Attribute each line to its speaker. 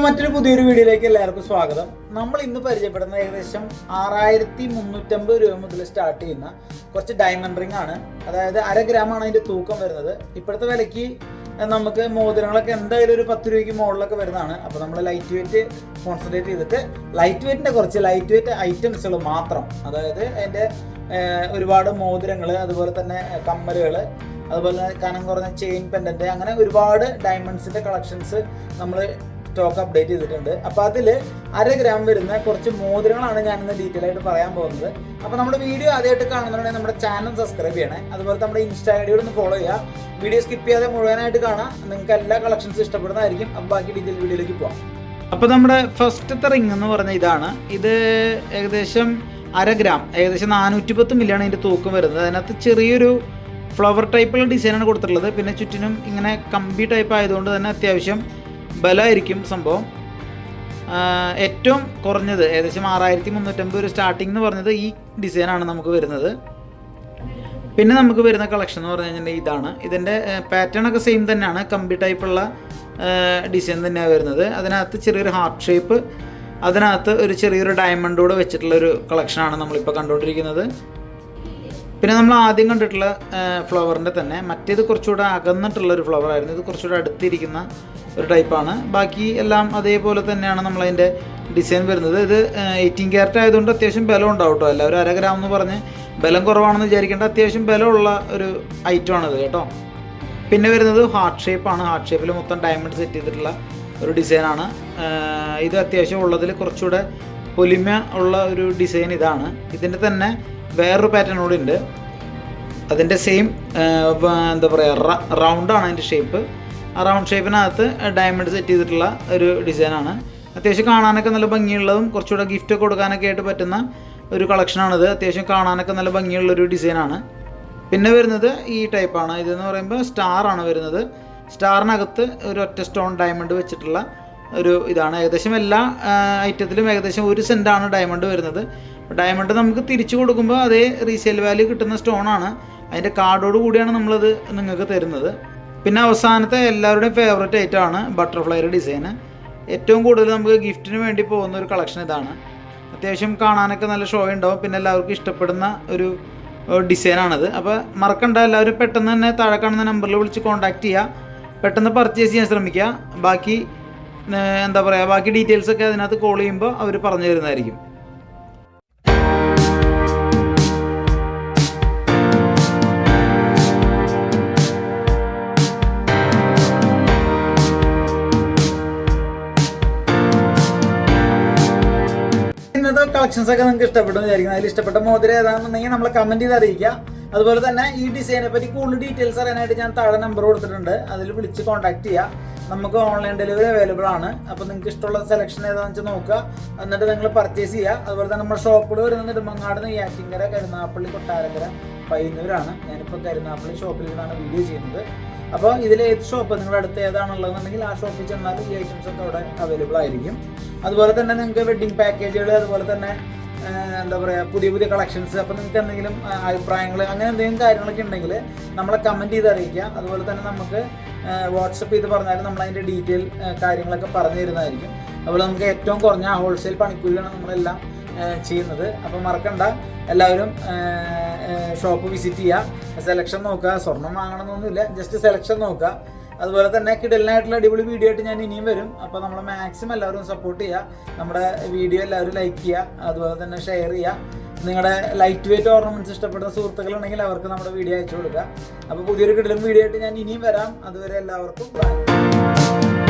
Speaker 1: മറ്റൊരു പുതിയൊരു വീഡിയോയിലേക്ക് എല്ലാവർക്കും സ്വാഗതം. നമ്മൾ ഇന്ന് പരിചയപ്പെടുന്ന ഏകദേശം 6350 രൂപ മുതൽ സ്റ്റാർട്ട് ചെയ്യുന്ന കുറച്ച് ഡയമണ്ട് റിംഗ് ആണ്. അതായത് 1/2 ഗ്രാമാണ് അതിൻ്റെ തൂക്കം വരുന്നത്. ഇപ്പോഴത്തെ വിലയ്ക്ക് നമുക്ക് മോതിരങ്ങളൊക്കെ എന്തായാലും ഒരു 10 രൂപയ്ക്ക് മുകളിലൊക്കെ വരുന്നതാണ്. അപ്പോൾ നമ്മൾ ലൈറ്റ് വെയിറ്റ് കോൺസെൻട്രേറ്റ് ചെയ്തിട്ട് ലൈറ്റ് വെയിറ്റ് ഐറ്റംസുകൾ മാത്രം, അതായത് അതിൻ്റെ ഒരുപാട് മോതിരങ്ങൾ, അതുപോലെ തന്നെ കമ്മലുകൾ, അതുപോലെ തന്നെ കനം കുറഞ്ഞ ചെയിൻ പെൻഡൻറ്റ്, അങ്ങനെ ഒരുപാട് ഡയമണ്ട്സിൻ്റെ കളക്ഷൻസ് നമ്മൾ സ്റ്റോക്ക് അപ്ഡേറ്റ് ചെയ്തിട്ടുണ്ട്. അപ്പോൾ അതിൽ 1/2 ഗ്രാം വരുന്ന കുറച്ച് മോതിരങ്ങളാണ് ഞാനിന്ന് ഡീറ്റെയിൽ ആയിട്ട് പറയാൻ പോകുന്നത്. അപ്പോൾ നമ്മുടെ വീഡിയോ ആദ്യമായിട്ട് കാണുന്നുണ്ടെങ്കിൽ നമ്മുടെ ചാനൽ സബ്സ്ക്രൈബ് ചെയ്യണേ. അതുപോലെ നമ്മുടെ ഇൻസ്റ്റാ ഐഡിയോട് ഒന്ന് ഫോളോ ചെയ്യുക. വീഡിയോ സ്കിപ്പ് ചെയ്യാതെ മുഴുവനായിട്ട് കാണാം. നിങ്ങൾക്ക് എല്ലാ കളക്ഷൻസും ഇഷ്ടപ്പെടുന്നതായിരിക്കും. അപ്പോൾ ബാക്കി ഡീറ്റെയിൽ വീഡിയോയിലേക്ക് പോകാം. അപ്പോൾ നമ്മുടെ ഫസ്റ്റത്തെ റിംഗ് എന്ന് പറഞ്ഞ ഇതാണ്. ഇത് ഏകദേശം 1/2 ഗ്രാം, ഏകദേശം 410 മില്ലിയാണ് ഇതിൻ്റെ തൂക്കം വരുന്നത്. അതിനകത്ത് ചെറിയൊരു ഫ്ലവർ ടൈപ്പുള്ള ഡിസൈനാണ് കൊടുത്തിട്ടുള്ളത്. പിന്നെ ചുറ്റിനും ഇങ്ങനെ കമ്പി ടൈപ്പ് ആയതുകൊണ്ട് തന്നെ അത്യാവശ്യം ബലമായിരിക്കും സംഭവം. ഏറ്റവും കുറഞ്ഞത് ഏകദേശം 6350 ഒരു സ്റ്റാർട്ടിംഗ് എന്ന് പറഞ്ഞത് ഈ ഡിസൈനാണ് നമുക്ക് വരുന്നത്. പിന്നെ നമുക്ക് വരുന്ന കളക്ഷൻ എന്ന് പറഞ്ഞു കഴിഞ്ഞാൽ ഇതാണ്. ഇതിൻ്റെ പാറ്റേൺ ഒക്കെ സെയിം തന്നെയാണ്, കമ്പി ടൈപ്പുള്ള ഡിസൈൻ തന്നെയാണ് വരുന്നത്. അതിനകത്ത് ചെറിയൊരു ഹാർട്ട് ഷേപ്പ്, അതിനകത്ത് ഒരു ചെറിയൊരു ഡയമണ്ട് കൂടെ വെച്ചിട്ടുള്ളൊരു കളക്ഷനാണ് നമ്മളിപ്പോൾ കണ്ടുകൊണ്ടിരിക്കുന്നത്. പിന്നെ നമ്മൾ ആദ്യം കണ്ടിട്ടുള്ള ഫ്ലവറിൻ്റെ തന്നെ മറ്റേത് കുറച്ചുകൂടെ അകന്നിട്ടുള്ളൊരു ഫ്ലവറായിരുന്നു. ഇത് കുറച്ചുകൂടെ അടുത്തിരിക്കുന്ന ഒരു ടൈപ്പാണ്. ബാക്കി എല്ലാം അതേപോലെ തന്നെയാണ് നമ്മളതിൻ്റെ ഡിസൈൻ വരുന്നത്. ഇത് 18 ക്യാരറ്റ് ആയതുകൊണ്ട് അത്യാവശ്യം ബലം ഉണ്ടാവും കേട്ടോ. എല്ലാവരും 1/2 ഗ്രാം എന്ന് പറഞ്ഞ് ബലം കുറവാണെന്ന് വിചാരിക്കേണ്ട, അത്യാവശ്യം ബലമുള്ള ഒരു ഐറ്റമാണിത് കേട്ടോ. പിന്നെ വരുന്നത് ഹാർട്ട് ഷേപ്പാണ്. ഹാർട്ട് ഷേപ്പിൽ മൊത്തം ഡയമണ്ട് സെറ്റ് ചെയ്തിട്ടുള്ള ഒരു ഡിസൈനാണ്. ഇത് അത്യാവശ്യം ഉള്ളതിൽ കുറച്ചുകൂടെ പൊലിമ ഉള്ള ഒരു ഡിസൈൻ ഇതാണ്. ഇതിൻ്റെ തന്നെ വേറൊരു പാറ്റേൺ കൂടി ഉണ്ട്. അതിൻ്റെ സെയിം എന്താ പറയുക, റൗണ്ടാണ് അതിൻ്റെ ഷേപ്പ്. ആ റൗണ്ട് ഷേപ്പിനകത്ത് ഡയമണ്ട് സെറ്റ് ചെയ്തിട്ടുള്ള ഒരു ഡിസൈനാണ്. അത്യാവശ്യം കാണാനൊക്കെ നല്ല ഭംഗിയുള്ളതും കുറച്ചുകൂടെ ഗിഫ്റ്റ് കൊടുക്കാനൊക്കെ ആയിട്ട് പറ്റുന്ന ഒരു കളക്ഷനാണിത്. അത്യാവശ്യം കാണാനൊക്കെ നല്ല ഭംഗിയുള്ളൊരു ഡിസൈനാണ്. പിന്നെ വരുന്നത് ഈ ടൈപ്പാണ്. ഇതെന്ന് പറയുമ്പോൾ സ്റ്റാറാണ് വരുന്നത്. സ്റ്റാറിനകത്ത് ഒരു ഒറ്റ സ്റ്റോൺ ഡയമണ്ട് വെച്ചിട്ടുള്ള ഒരു ഇതാണ്. ഏകദേശം എല്ലാ ഐറ്റത്തിലും ഏകദേശം 1 സെൻറ്റാണ് ഡയമണ്ട് വരുന്നത്. ഡയമണ്ട് നമുക്ക് തിരിച്ചു കൊടുക്കുമ്പോൾ അതേ റീസെയിൽ വാല്യൂ കിട്ടുന്ന സ്റ്റോണാണ്. അതിൻ്റെ കാർഡോട് കൂടിയാണ് നമ്മളത് നിങ്ങൾക്ക് തരുന്നത്. പിന്നെ അവസാനത്തെ എല്ലാവരുടെയും ഫേവറേറ്റ് ഐറ്റമാണ് ബട്ടർഫ്ലൈയുടെ ഡിസൈന്. ഏറ്റവും കൂടുതൽ നമുക്ക് ഗിഫ്റ്റിന് വേണ്ടി പോകുന്ന ഒരു കളക്ഷൻ ഇതാണ്. അത്യാവശ്യം കാണാനൊക്കെ നല്ല ഷോ ഉണ്ടാവും. പിന്നെ എല്ലാവർക്കും ഇഷ്ടപ്പെടുന്ന ഒരു ഡിസൈനാണത്. അപ്പോൾ മറക്കണ്ട, എല്ലാവരും പെട്ടെന്ന് തന്നെ താഴെ കാണുന്ന നമ്പറിൽ വിളിച്ച് കോൺടാക്റ്റ് ചെയ്യുക. പെട്ടെന്ന് പർച്ചേസ് ചെയ്യാൻ ശ്രമിക്കുക. ബാക്കി എന്താ പറയുക, ബാക്കി ഡീറ്റെയിൽസൊക്കെ അതിനകത്ത് കോൾ ചെയ്യുമ്പോൾ അവർ പറഞ്ഞു തരുന്നതായിരിക്കും. ഇന്നത്തെ കളക്ഷൻസ് ഒക്കെ നിങ്ങൾക്ക് ഇഷ്ടപ്പെട്ടു വിചാരിക്കുന്നത്. അതിൽ ഇഷ്ടപ്പെട്ട മോതിരം ഏതാണെന്നുണ്ടെങ്കിൽ നമ്മളെ കമൻറ്റ് ചെയ്ത് അറിയിക്കുക. അതുപോലെ തന്നെ ഈ ഡിസൈനെ പറ്റി കൂടുതൽ ഡീറ്റെയിൽസ് അറിയാനായിട്ട് ഞാൻ താഴെ നമ്പർ കൊടുത്തിട്ടുണ്ട്. അതിൽ വിളിച്ച് കോൺടാക്ട് ചെയ്യുക. നമുക്ക് ഓൺലൈൻ ഡെലിവറി അവൈലബിൾ ആണ്. അപ്പോൾ നിങ്ങൾക്ക് ഇഷ്ടമുള്ള സെലക്ഷൻ ഏതാണെന്ന് വെച്ചാൽ നോക്കുക, എന്നിട്ട് നിങ്ങൾ പർച്ചേസ് ചെയ്യുക. അതുപോലെ തന്നെ നമ്മുടെ ഷോപ്പുകൾ വരുന്നത് നെടുമങ്ങാട്, നെയ്യാറ്റിൻകര, കരുനാഗപ്പള്ളി, കൊട്ടാരക്കര, പയ്യന്നൂരാണ്. ഞാനിപ്പോൾ കരുനാഗപ്പള്ളി ഷോപ്പിൽ നിന്നാണ് വീഡിയോ ചെയ്യുന്നത്. അപ്പോൾ ഇതിൽ ഏത് ഷോപ്പ് നിങ്ങളുടെ അടുത്ത് ഏതാണുള്ളതെന്നുണ്ടെങ്കിൽ ആ ഷോപ്പിൽ ചെന്നാൽ ഈ ഐറ്റംസ് ഒക്കെ അവിടെ അവൈലബിൾ ആയിരിക്കും. അതുപോലെ തന്നെ നിങ്ങൾക്ക് വെഡ്ഡിംഗ് പാക്കേജുകൾ, അതുപോലെ തന്നെ എന്താ പറയുക, പുതിയ പുതിയ കളക്ഷൻസ്, അപ്പോൾ നിങ്ങൾക്ക് എന്തെങ്കിലും അഭിപ്രായങ്ങൾ അങ്ങനെ എന്തെങ്കിലും കാര്യങ്ങളൊക്കെ ഉണ്ടെങ്കിൽ നമ്മളെ കമൻറ്റ് ചെയ്ത് അറിയിക്കുക. അതുപോലെ തന്നെ നമുക്ക് വാട്സപ്പ് ചെയ്ത് പറഞ്ഞാലും നമ്മളതിൻ്റെ ഡീറ്റെയിൽ കാര്യങ്ങളൊക്കെ പറഞ്ഞു തരുന്നതായിരിക്കും. അതുപോലെ നമുക്ക് ഏറ്റവും കുറഞ്ഞ ഹോൾസെയിൽ പണിക്കൂലിയാണ് നമ്മളെല്ലാം ചെയ്യുന്നത്. അപ്പോൾ മറക്കണ്ട, എല്ലാവരും ഷോപ്പ് വിസിറ്റ് ചെയ്യുക, സെലക്ഷൻ നോക്കുക. സ്വർണം വാങ്ങണമെന്നൊന്നുമില്ല, ജസ്റ്റ് സെലക്ഷൻ നോക്കുക. അതുപോലെ തന്നെ കിടലിനായിട്ടുള്ള അടിപൊളി വീഡിയോ ആയിട്ട് ഞാൻ ഇനിയും വരും. അപ്പോൾ നമ്മൾ മാക്സിമം എല്ലാവരും സപ്പോർട്ട് ചെയ്യുക. നമ്മുടെ വീഡിയോ എല്ലാവരും ലൈക്ക് ചെയ്യുക, അതുപോലെ തന്നെ ഷെയർ ചെയ്യുക. നിങ്ങളുടെ ലൈറ്റ് വെയിറ്റ് ഓർണമെന്റ്സ് ഇഷ്ടപ്പെടുന്ന സുഹൃത്തുക്കളുണ്ടെങ്കിൽ അവർക്ക് നമ്മുടെ വീഡിയോ അയച്ചു കൊടുക്കുക. അപ്പോൾ പുതിയൊരു കിടലും വീഡിയോ ആയിട്ട് ഞാൻ ഇനിയും വരാം. അതുവരെ എല്ലാവർക്കും ബൈ.